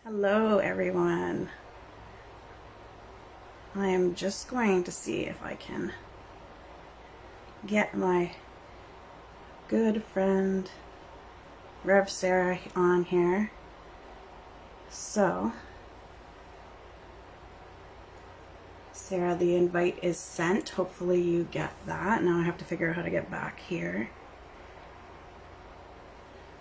Hello, everyone. I am just going to see if I can get my good friend Rev Sarah on here. So, Sarah, the invite is sent. Hopefully, you get that. Now I have to figure out how to get back here.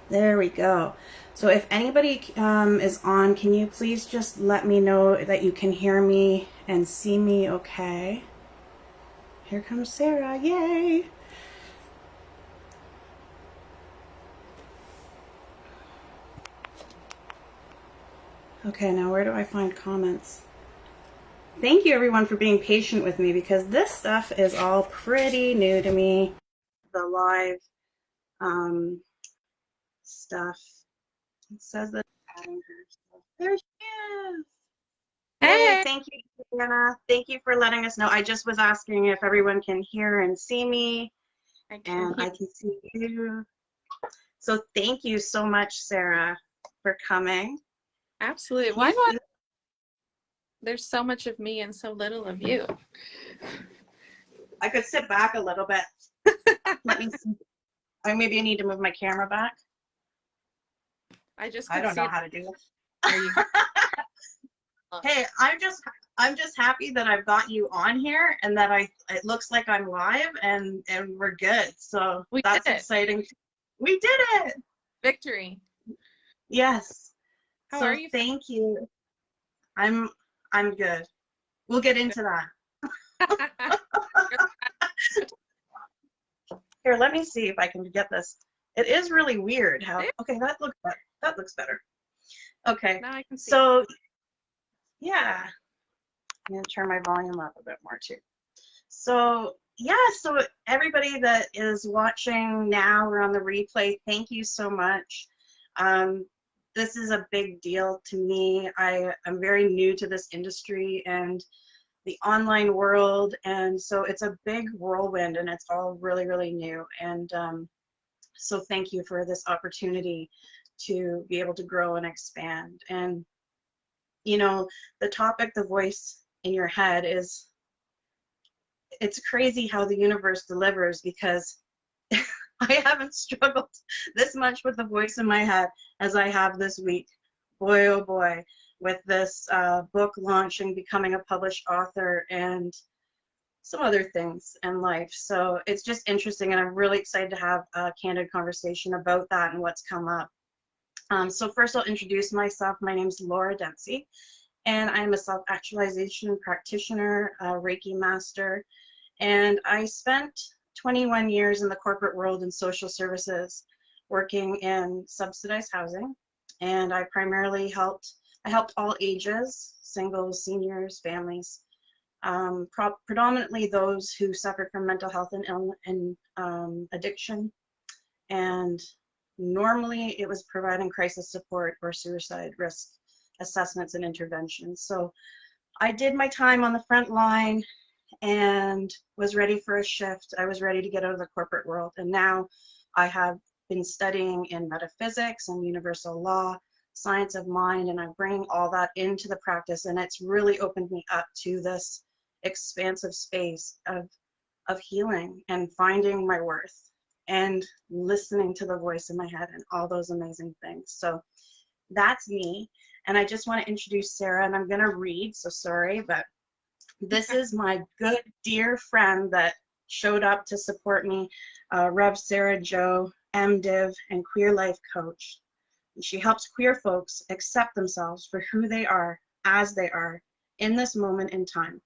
There we go. So if anybody is on, can you please just let me know that you can hear me and see me okay? Here comes Sarah. Yay! Okay, now where do I find comments? Thank you everyone for being patient with me because this stuff is all pretty new to me. The live stuff. It says that adding her. There she is. Yay, Hey, thank you, Diana. Thank you for letting us know. I just was asking if everyone can hear and see me, I can and hear. I can see you. So thank you so much, Sarah, for coming. Absolutely. Can you Why do I, see? there's so much of me and so little of you? I could sit back a little bit. Let me see. Or maybe I need to move my camera back. I just I could don't see know it. how to do this. There you go. Hey, I'm just happy that I've got you on here and that it looks like I'm live and we're good. So We did that's it. exciting. We did it. Victory. Yes. How are So you? thank you. I'm I'm good. We'll get into that. Here, let me see if I can get this. It is really weird how, There. okay, that looks better. That looks better. Okay. Now I can see. So yeah, I'm gonna turn my volume up a bit more too. So yeah, so everybody that is watching now or on the replay, thank you so much. Um, this is a big deal to me. I'm very new to this industry and the online world, and so it's a big whirlwind and it's all really, really new. And so thank you for this opportunity to be able to grow and expand. And you know, the topic, the voice in your head is, it's crazy how the universe delivers because I haven't struggled this much with the voice in my head as I have this week. Boy, oh boy, with this book launch and becoming a published author and some other things in life. So it's just interesting, and I'm really excited to have a candid conversation about that and what's come up. So first I'll introduce myself. My name is Laura Dempsey, and I'm a self-actualization practitioner, a Reiki master, and I spent 21 years in the corporate world in social services, working in subsidized housing. And I helped all ages, singles, seniors, families, predominantly those who suffered from mental health and addiction. And normally it was providing crisis support or suicide risk assessments and interventions. So I did my time on the front line and was ready for a shift. I was ready to get out of the corporate world. And now I have been studying in metaphysics and universal law, science of mind, and I'm bringing all that into the practice. And it's really opened me up to this expansive space of healing and finding my worth and listening to the voice in my head and all those amazing things. So that's me. And I just want to introduce Sarah, and I'm going to read, so sorry, but this is my good dear friend that showed up to support me, Rev Sarah Joe, MDiv, and queer life coach. She helps queer folks accept themselves for who they are, as they are, in this moment in time.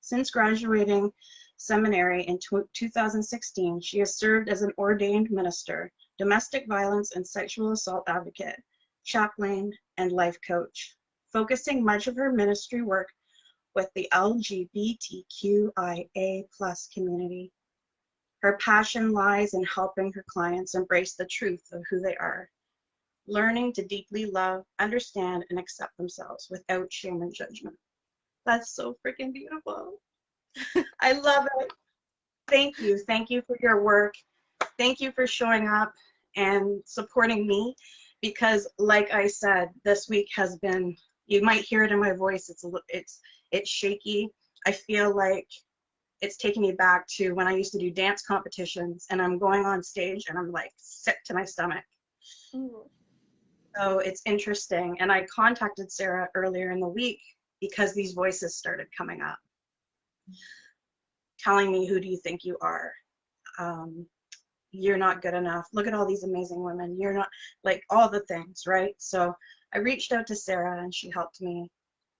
Since graduating seminary in 2016, she has served as an ordained minister, domestic violence and sexual assault advocate, chaplain, and life coach, focusing much of her ministry work with the LGBTQIA+ community. Her passion lies in helping her clients embrace the truth of who they are, learning to deeply love, understand, and accept themselves without shame and judgment. That's so freaking beautiful. I love it. Thank you. Thank you for your work. Thank you for showing up and supporting me because like I said, this week has been, you might hear it in my voice, it's shaky. I feel like it's taking me back to when I used to do dance competitions, and I'm going on stage and I'm like sick to my stomach. Ooh. So it's interesting. And I contacted Sarah earlier in the week because these voices started coming up, telling me, who do you think you are? You're not good enough. Look at all these amazing women. You're not, like, all the things, right? So I reached out to Sarah and she helped me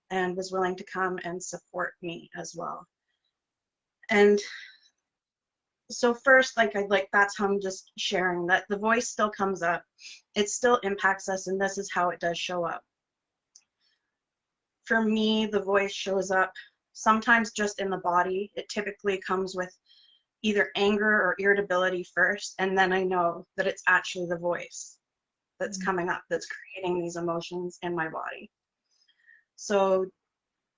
and was willing to come and support me as well. And so first, that's how I'm just sharing that the voice still comes up. It still impacts us, and this is how it does show up. For me, the voice shows up sometimes just in the body. It typically comes with either anger or irritability first, and then I know that it's actually the voice that's coming up, that's creating these emotions in my body. So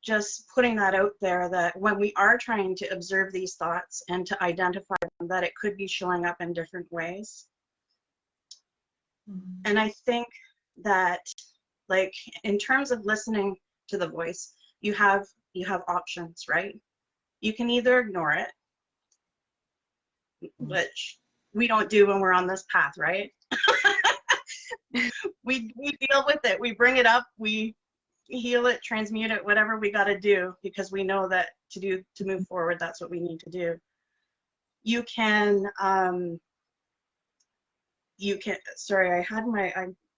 just putting that out there, that when we are trying to observe these thoughts and to identify them, that it could be showing up in different ways. And I think that, like, in terms of listening to the voice, you have options, right? You can either ignore it, which we don't do when we're on this path, right? we deal with it, we bring it up, we heal it, transmute it, whatever we got to do, because we know that to move forward, that's what we need to do. You can sorry,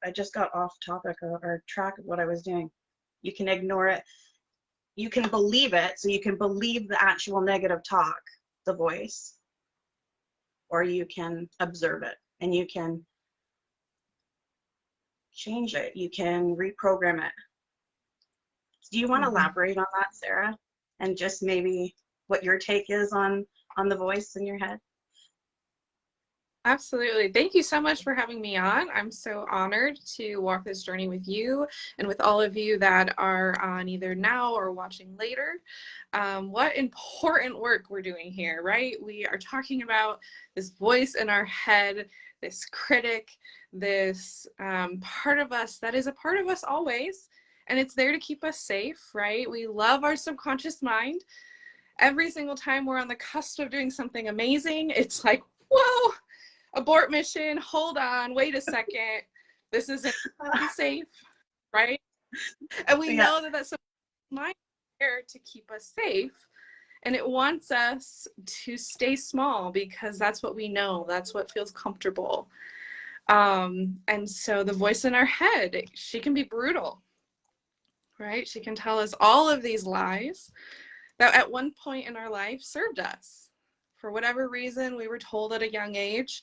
I just got off topic or track of what I was doing. You can ignore it, you can believe it, so you can believe the actual negative talk, the voice, or you can observe it and you can change it, you can reprogram it. Do you want to elaborate on that, Sarah? And just maybe what your take is on the voice in your head? Absolutely. Thank you so much for having me on. I'm so honored to walk this journey with you and with all of you that are on either now or watching later. What important work we're doing here, right? We are talking about this voice in our head, this critic, this part of us that is a part of us always, and it's there to keep us safe, right? We love our subconscious mind. Every single time we're on the cusp of doing something amazing, it's like, whoa, abort mission, hold on, wait a second, this isn't safe, right? And we know that that's mind there to keep us safe, and it wants us to stay small because that's what we know, that's what feels comfortable. And so the voice in our head, she can be brutal, right? She can tell us all of these lies that at one point in our life served us. For whatever reason, we were told at a young age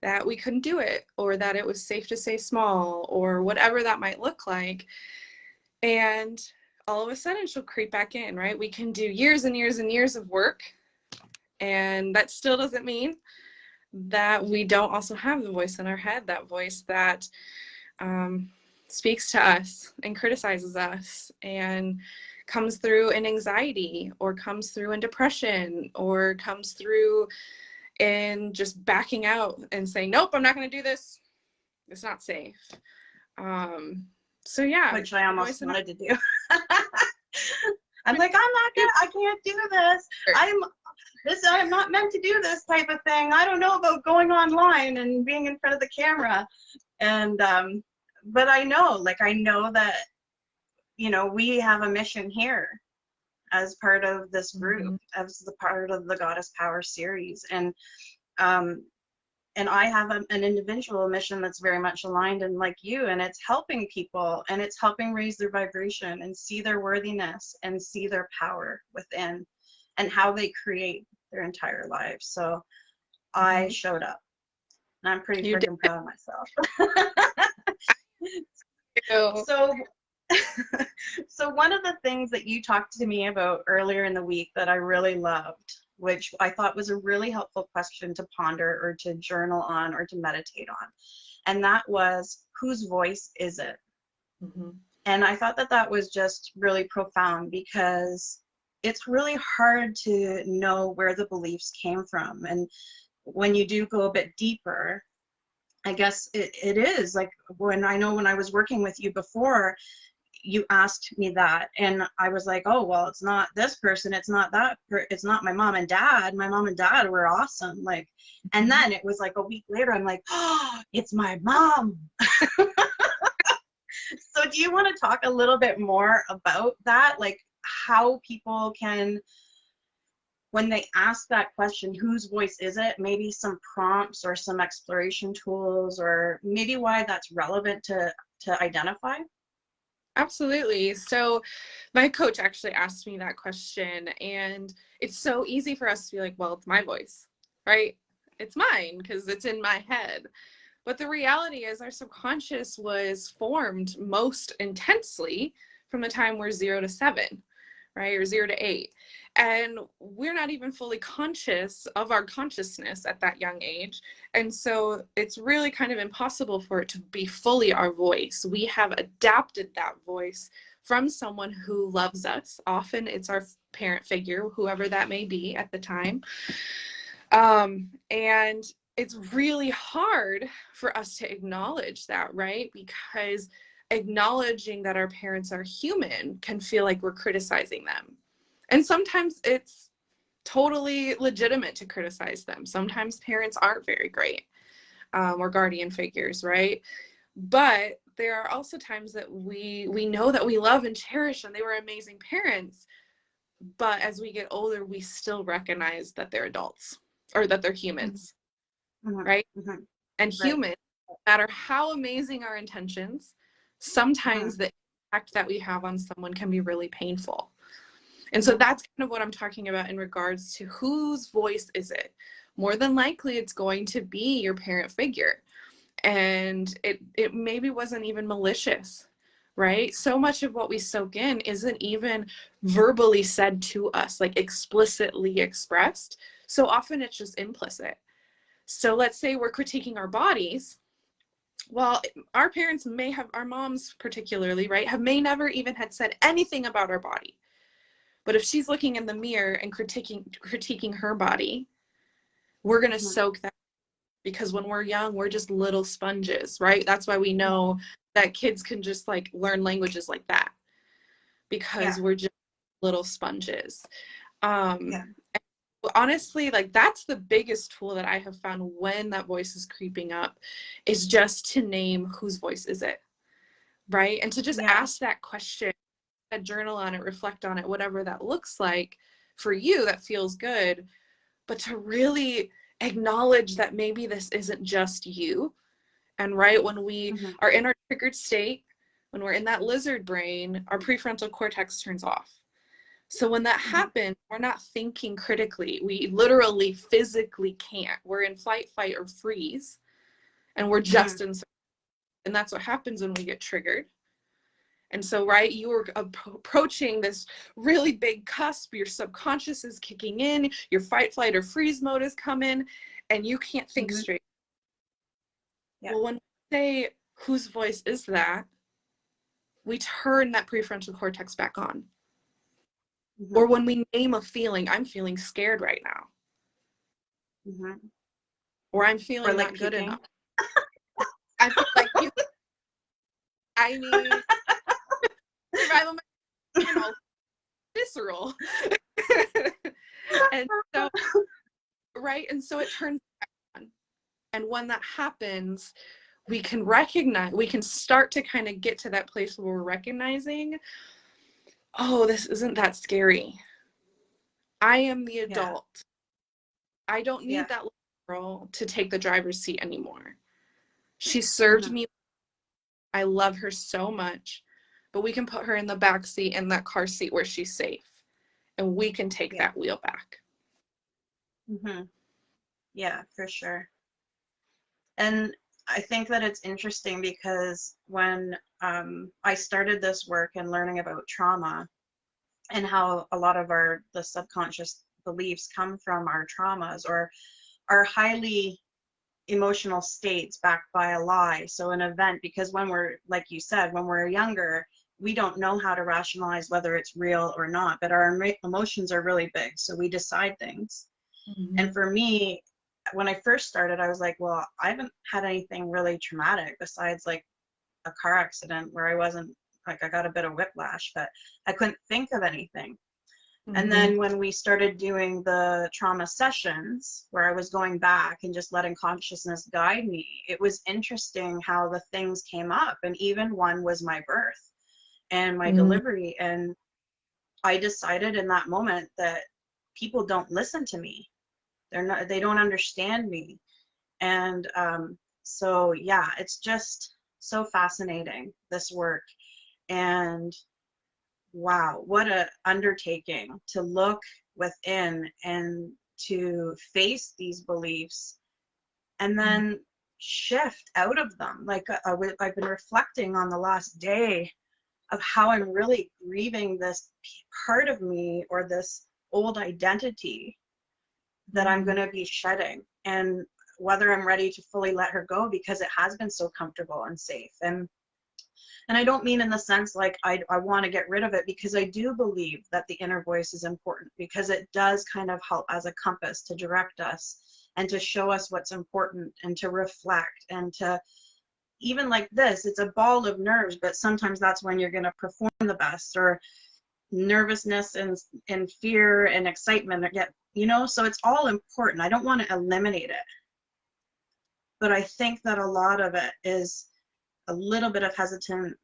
that we couldn't do it, or that it was safe to stay small, or whatever that might look like. And all of a sudden she'll creep back in, right? We can do years and years and years of work, and that still doesn't mean that we don't also have the voice in our head, that voice that speaks to us and criticizes us and comes through in anxiety, or comes through in depression, or comes through in just backing out and saying, nope, I'm not going to do this. It's not safe. So yeah. Which I almost wanted to do. I'm like, I can't do this. I'm not meant to do this type of thing. I don't know about going online and being in front of the camera. And, but I know that, we have a mission here as part of this group, as the part of the Goddess Power series. And I have an individual mission that's very much aligned and like you, and it's helping people, and it's helping raise their vibration and see their worthiness and see their power within and how they create their entire lives. So I showed up, and I'm pretty freaking proud of myself. So one of the things that you talked to me about earlier in the week that I really loved, which I thought was a really helpful question to ponder or to journal on or to meditate on, and that was, whose voice is it? And I thought that was just really profound, because it's really hard to know where the beliefs came from. And when you do go a bit deeper, I guess it is like when I was working with you before, you asked me that and I was like, oh, well, it's not this person, it's not it's not my mom and dad. My mom and dad were awesome. Like, and then it was like a week later, I'm like, oh, it's my mom. So do you want to talk a little bit more about that? Like how people can, when they ask that question, whose voice is it? Maybe some prompts or some exploration tools, or maybe why that's relevant to identify? Absolutely. So my coach actually asked me that question, and it's so easy for us to be like, well, it's my voice, right? It's mine because it's in my head. But the reality is our subconscious was formed most intensely from the time we're 0 to 7, right? Or 0 to 8. And we're not even fully conscious of our consciousness at that young age. And so it's really kind of impossible for it to be fully our voice. We have adapted that voice from someone who loves us. Often it's our parent figure, whoever that may be at the time. And it's really hard for us to acknowledge that, right? Because acknowledging that our parents are human can feel like we're criticizing them. And sometimes it's totally legitimate to criticize them. Sometimes parents aren't very great, or guardian figures, right? But there are also times that we know that we love and cherish and they were amazing parents. But as we get older, we still recognize that they're adults or that they're humans, Mm-hmm. right? Mm-hmm. And Right. humans, no matter how amazing our intentions, sometimes Mm-hmm. the impact that we have on someone can be really painful. And so Mm-hmm. that's kind of what I'm talking about in regards to whose voice is it? More than likely, it's going to be your parent figure. And it maybe wasn't even malicious, right? So much of what we soak in isn't even verbally said to us, like explicitly expressed. So often it's just implicit. So let's say we're critiquing our bodies. Well, our parents may have, our moms particularly, right, have may never even had said anything about our body. But if she's looking in the mirror and critiquing her body, we're going to Mm-hmm. soak that, because when we're young, we're just little sponges, right? That's why we know that kids can just like learn languages like that, Yeah. because we're just little sponges. Yeah. Honestly, like that's the biggest tool that I have found when that voice is creeping up, is just to name whose voice is it, right? And to just Yeah. ask that question, journal on it, reflect on it, whatever that looks like for you that feels good, but to really acknowledge that maybe this isn't just you. And right when we Mm-hmm. are in our triggered state, when we're in that lizard brain, our prefrontal cortex turns off. So when that Mm-hmm. happens, we're not thinking critically. We literally physically can't. We're in flight, fight, or freeze, and we're Mm-hmm. just in. And that's what happens when we get triggered. And so, right, you were approaching this really big cusp. Your subconscious is kicking in. Your fight, flight, or freeze mode is coming, and you can't think Mm-hmm. straight. Yeah. Well, when we say, whose voice is that? We turn that prefrontal cortex back on. Mm-hmm. Or when we name a feeling, I'm feeling scared right now. Mm-hmm. Or I'm Or feeling like not good peeking. enough. I feel like I need survival, visceral. And so, right, and so it turns on. And when that happens, we can recognize, we can start to kind of get to that place where we're recognizing, oh, this isn't that scary. I am the Yeah. adult. I don't Yeah. need that little girl to take the driver's seat anymore. She served Mm-hmm. me. I love her so much, but we can put her in the back seat in that car seat where she's safe, and we can take Yeah. that wheel back. Mm-hmm. Yeah, for sure. And I think that it's interesting because when I started this work and learning about trauma and how a lot of the subconscious beliefs come from our traumas or our highly emotional states backed by a lie. So an event, because when we're, like you said, when we're younger, we don't know how to rationalize whether it's real or not, but our emotions are really big. So we decide things. And Mm-hmm. for me, when I first started, I was like, well, I haven't had anything really traumatic besides like a car accident where I wasn't like, I got a bit of whiplash, but I couldn't think of anything. And then when we started doing the trauma sessions where I was going back and just letting consciousness guide me, it was interesting how the things came up. And even one was my birth and my delivery. And I decided in that moment that people don't listen to me. They don't understand me. And so, yeah, it's just so fascinating, this work. And wow, what a undertaking to look within and to face these beliefs and then shift out of them. Like I've been reflecting on the last day of how I'm really grieving this part of me or this old identity that I'm going to be shedding, and whether I'm ready to fully let her go, because it has been so comfortable and safe. And I don't mean in the sense like I want to get rid of it, because I do believe that the inner voice is important, because it does kind of help as a compass to direct us and to show us what's important and to reflect and to, even like this, it's a ball of nerves, but sometimes that's when you're going to perform the best, or nervousness and fear and excitement that get, you know, so it's all important. I don't want to eliminate it, but I think that a lot of it is a little bit of hesitancy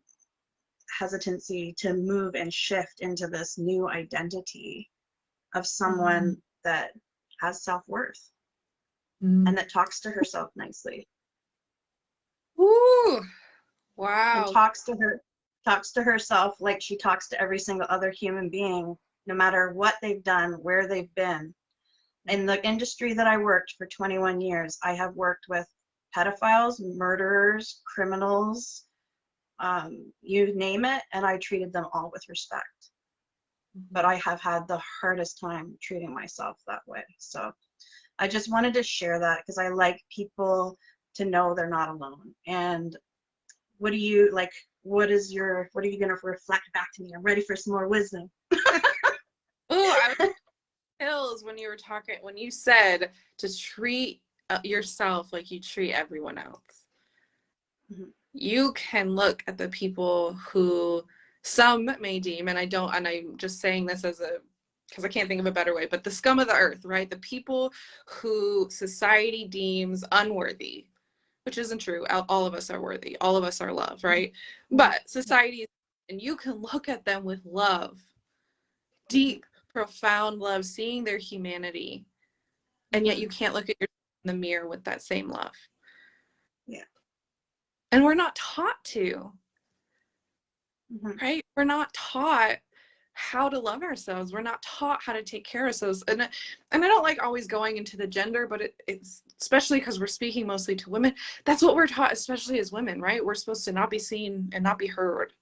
to move and shift into this new identity of someone that has self-worth and that talks to herself nicely. Ooh, And wow. talks to herself like she talks to every single other human being, no matter what they've done, where they've been. In the industry that I worked for 21 years, I have worked with pedophiles, murderers, criminals, you name it, and I treated them all with respect. But I have had the hardest time treating myself that way. So I just wanted to share that, because I like people to know they're not alone. And what are you going to reflect back to me? I'm ready for some more wisdom. Oh, I was chills when you were talking, when you said to treat yourself like you treat everyone else. You can look at the people who some may deem, and I'm just saying this because I can't think of a better way, but the scum of the earth, right? The people who society deems unworthy, which isn't true. All of us are worthy. All of us are loved, right? But society, and you can look at them with love, deep, profound love, seeing their humanity, and yet you can't look at yourself in the mirror with that same love. Yeah. And we're not taught to, right? We're not taught how to love ourselves. We're not taught how to take care of ourselves. And I don't like always going into the gender, but it's especially because we're speaking mostly to women. That's what we're taught, especially as women, right? We're supposed to not be seen and not be heard.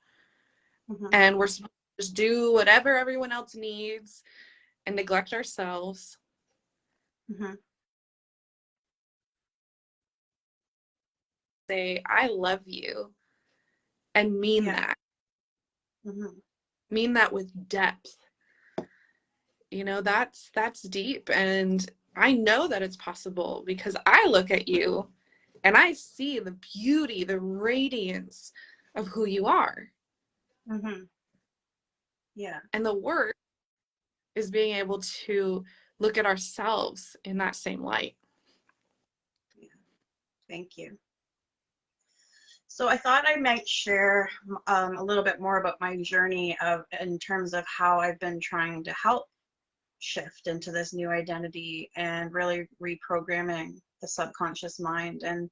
And we're supposed to just do whatever everyone else needs and neglect ourselves. Say, I love you, and mean that. Mean that with depth. You know, that's deep. And I know that it's possible because I look at you and I see the beauty, the radiance of who you are. Yeah. And the work is being able to look at ourselves in that same light. Yeah. Thank you. So I thought I might share a little bit more about my journey in terms of how I've been trying to help shift into this new identity and really reprogramming the subconscious mind. And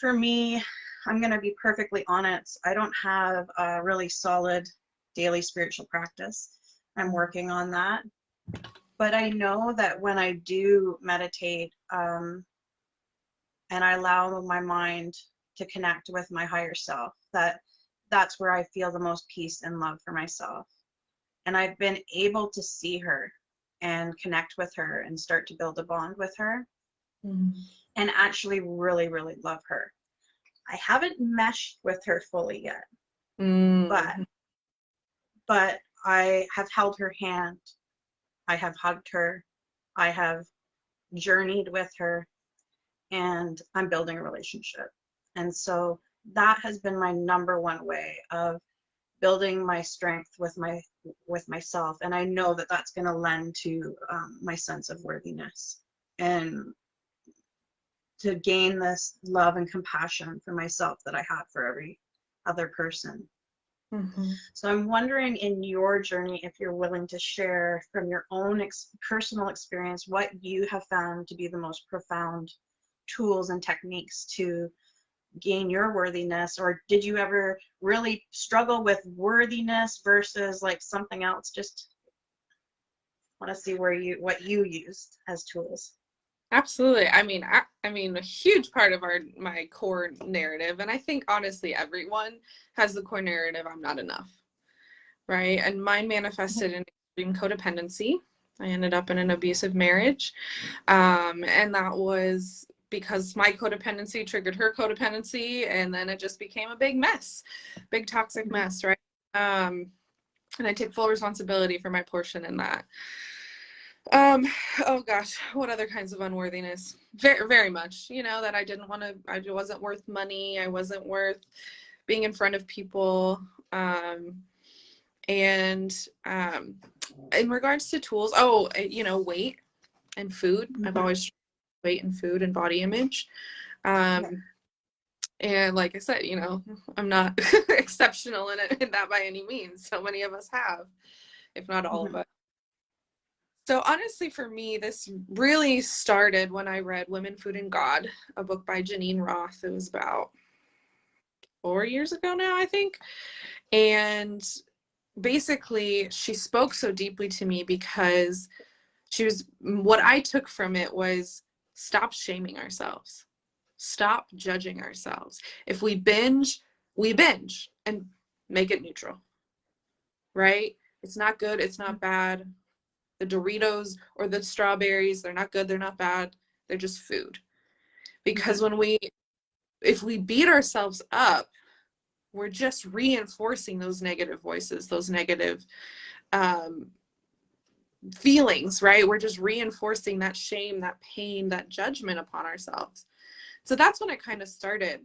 for me, I'm going to be perfectly honest, I don't have a really solid daily spiritual practice. I'm working on that. But I know that when I do meditate, and I allow my mind to connect with my higher self, that's where I feel the most peace and love for myself. And I've been able to see her and connect with her and start to build a bond with her and actually really, really love her. I haven't meshed with her fully yet, but I have held her hand. I have hugged her. I have journeyed with her, and I'm building a relationship. And so that has been my number one way of building my strength with myself. And I know that that's going to lend to my sense of worthiness, and to gain this love and compassion for myself that I have for every other person. Mm-hmm. So I'm wondering, in your journey, if you're willing to share from your own personal experience what you have found to be the most profound tools and techniques to gain your worthiness, or did you ever really struggle with worthiness versus like something else? Just want to see what you used as tools. Absolutely. I mean, a huge part of my core narrative, and I think honestly everyone has the core narrative, I'm not enough, right? And mine manifested in extreme codependency. I ended up in an abusive marriage, and that was because my codependency triggered her codependency, and then it just became a big mess, big toxic mess, right? And I take full responsibility for my portion in that. Oh gosh, what other kinds of unworthiness? Very, very much, that I wasn't worth money. I wasn't worth being in front of people. And in regards to tools, weight and food. I've always struggled with weight and food and body image. And like I said, I'm not exceptional in that by any means. So many of us have, if not all of us. So honestly, for me, this really started when I read Women, Food, and God, a book by Janine Roth. It was about 4 years ago now, I think. And basically, she spoke so deeply to me because what I took from it was, stop shaming ourselves. Stop judging ourselves. If we binge, and make it neutral, right? It's not good. It's not bad. The Doritos or the strawberries, they're not good, they're not bad, they're just food. Because if we beat ourselves up, we're just reinforcing those negative voices, those negative feelings, right? We're just reinforcing that shame, that pain, that judgment upon ourselves. So that's when it kind of started.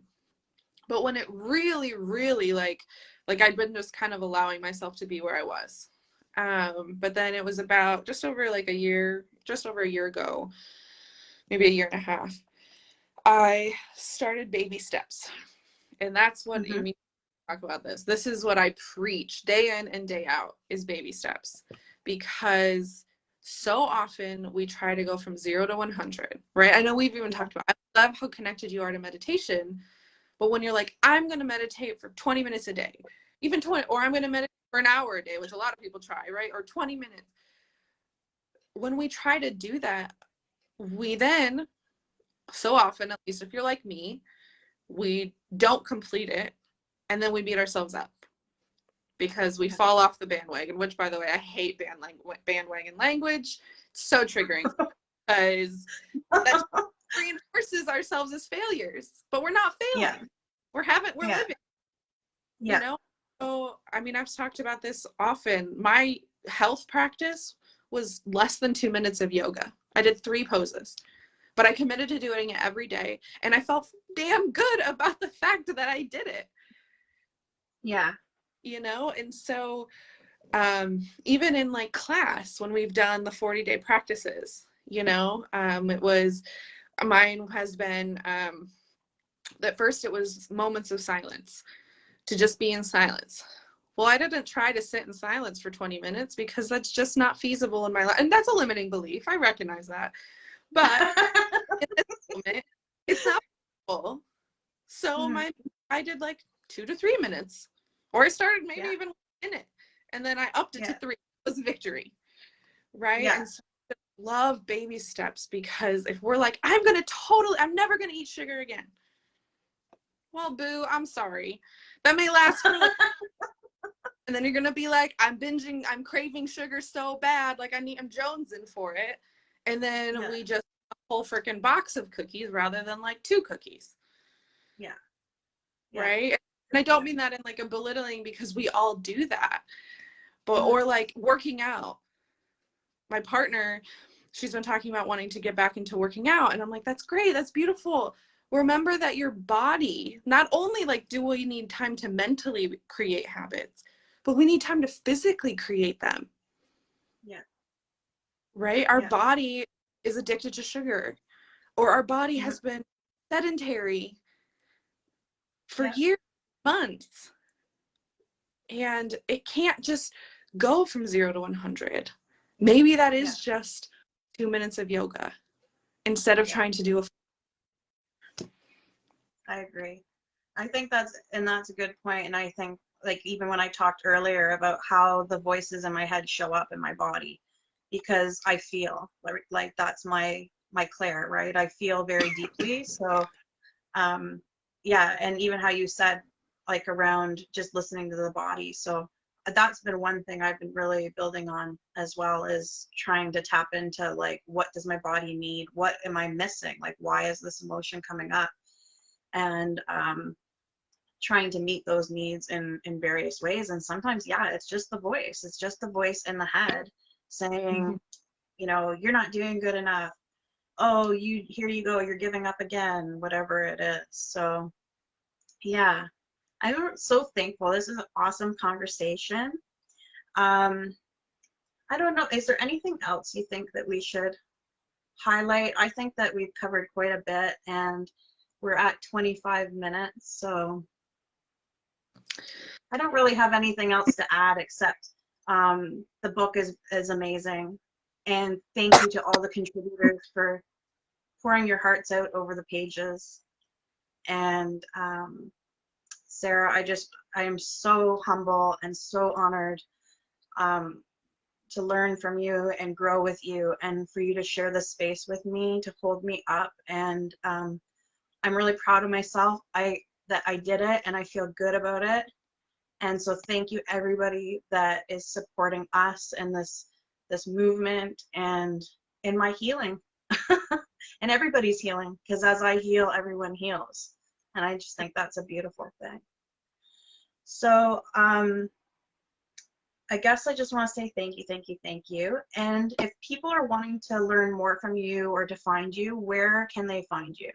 But when it really, really like I'd been just kind of allowing myself to be where I was. But then it was about just over a year ago, maybe a year and a half, I started baby steps. And that's what you mean to talk about this. This is what I preach day in and day out, is baby steps. Because so often we try to go from 0 to 100, right? I know we've even talked about, I love how connected you are to meditation. But when you're like, I'm going to meditate for 20 minutes a day, even 20, or I'm going to meditate for an hour a day, which a lot of people try, right? Or 20 minutes. When we try to do that, we then, so often, at least if you're like me, we don't complete it. And then we beat ourselves up because we fall off the bandwagon, which, by the way, I hate bandwagon language. It's so triggering because that reinforces ourselves as failures, but we're not failing. We're living, So, I mean, I've talked about this often. My health practice was less than 2 minutes of yoga. I did 3 poses, but I committed to doing it every day. And I felt damn good about the fact that I did it. Yeah. And so, even in like class, when we've done the 40-day practices, mine has been, at first it was moments of silence, to just be in silence. Well, I didn't try to sit in silence for 20 minutes because that's just not feasible in my life. And that's a limiting belief. I recognize that. But in this moment, it's not feasible. So I did like 2 to 3 minutes, or I started maybe even 1 minute, and then I upped it to 3. It was victory, right? Yeah. And so I love baby steps, because if we're like, I'm never going to eat sugar again. Well, boo, I'm sorry. That may last for and then you're going to be like, I'm I'm craving sugar so bad, like I'm jonesing for it. And then we just a whole freaking box of cookies rather than like 2 cookies. Yeah. Right? And I don't mean that in like a belittling, because we all do that. But or like working out. My partner, she's been talking about wanting to get back into working out. And I'm like, that's great. That's beautiful. Remember that your body, not only like do we need time to mentally create habits, but we need time to physically create them. Yeah. Right? Our Yeah. body is addicted to sugar, or our body Yeah. has been sedentary for Yeah. years, months, and it can't just go from 0 to 100. Maybe that Yeah. is just 2 minutes of yoga instead of Yeah. trying to do a. I agree. I think that's a good point. And I think, like, even when I talked earlier about how the voices in my head show up in my body, because I feel like that's my Claire, right? I feel very deeply. So, yeah, and even how you said, like, around just listening to the body. So that's been one thing I've been really building on as well, is trying to tap into, like, what does my body need? What am I missing? Like, why is this emotion coming up? And trying to meet those needs in various ways. And sometimes, yeah, it's just the voice. It's just the voice in the head saying, you know, you're not doing good enough. Oh, here you go, you're giving up again, whatever it is. So yeah, I'm so thankful. This is an awesome conversation. Um, I don't know, is there anything else you think that we should highlight? I think that we've covered quite a bit, and we're at 25 minutes, so I don't really have anything else to add except the book is amazing. And thank you to all the contributors for pouring your hearts out over the pages. And Sarah, I am so humble and so honored to learn from you and grow with you, and for you to share this space with me, to hold me up. And I'm really proud of myself that I did it, and I feel good about it. And so thank you, everybody that is supporting us and this movement and in my healing and everybody's healing, because as I heal, everyone heals. And I just think that's a beautiful thing. So I guess I just want to say thank you, thank you, thank you. And if people are wanting to learn more from you or to find you, where can they find you?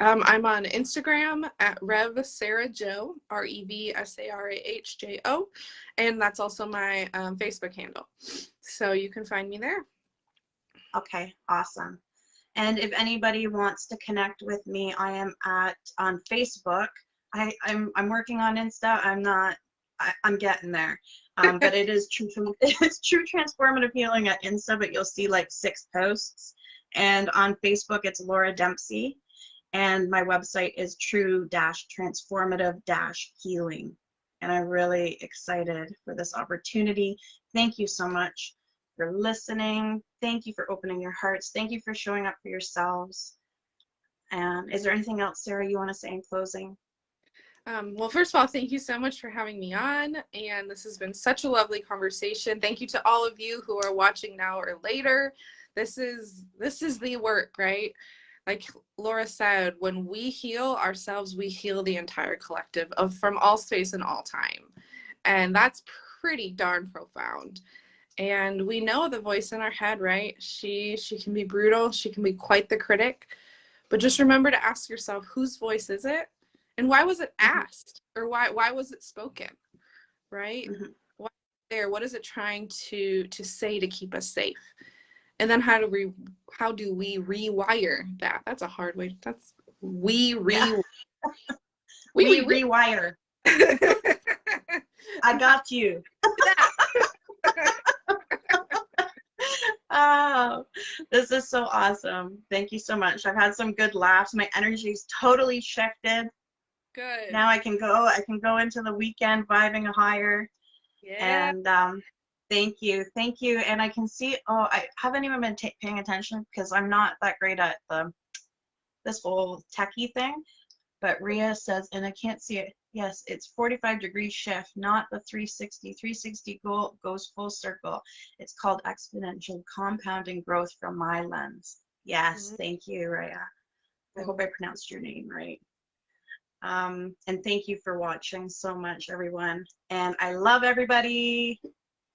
I'm on Instagram at Rev Sarah Jo, RevSarahjo, and that's also my Facebook handle. So you can find me there. Okay, awesome. And if anybody wants to connect with me, I am on Facebook. I'm working on Insta. I'm getting there. But it is it's True Transformative Healing at Insta, but you'll see like 6 posts. And on Facebook, it's Laura Dempsey. And my website is true-transformative-healing. And I'm really excited for this opportunity. Thank you so much for listening. Thank you for opening your hearts. Thank you for showing up for yourselves. And is there anything else, Sarah, you want to say in closing? Well, first of all, thank you so much for having me on. And this has been such a lovely conversation. Thank you to all of you who are watching now or later. This is the work, right? Like Laura said, when we heal ourselves, we heal the entire collective from all space and all time. And that's pretty darn profound. And we know the voice in our head, right? She can be brutal. She can be quite the critic. But just remember to ask yourself, whose voice is it? And why was it asked? Or why was it spoken? Right? Mm-hmm. Why there? What is it trying to say to keep us safe? And then how do we rewire that? That's a hard way. We rewire. I got you. Oh, this is so awesome. Thank you so much. I've had some good laughs. My energy's totally shifted. Good. Now I can go into the weekend vibing higher. Yeah. And thank you. And I can see, I haven't even been paying attention because I'm not that great at this whole techie thing. But Ria says, and I can't see it. Yes, it's 45-degree shift, not the 360. 360 goes full circle. It's called exponential compounding growth from my lens. Yes, thank you, Ria. I hope I pronounced your name right. And thank you for watching so much, everyone. And I love everybody.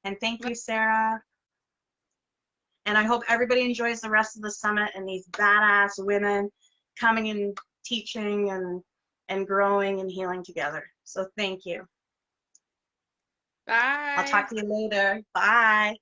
And thank you, Sarah. And I hope everybody enjoys the rest of the summit and these badass women coming and teaching and growing and healing together. So thank you. Bye. I'll talk to you later. Bye.